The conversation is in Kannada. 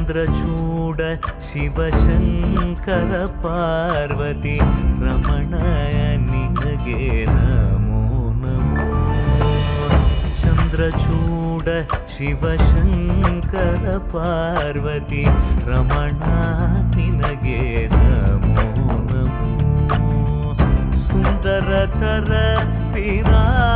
ಚಂದ್ರಚೂಡ ಶಿವಶಂಕರ ಪಾರ್ವತಿ ರಮಣ ನಿನಗೆ ನಮೋ ನಮೋ. ಚಂದ್ರಚೂಡ ಶಿವಶಂಕರ ಪಾರ್ವತಿ ರಮಣ ನಿನಗೆ ನಮೋ ನಮೋ. ಸುಂದರತರ ವಿರಾಗಧರ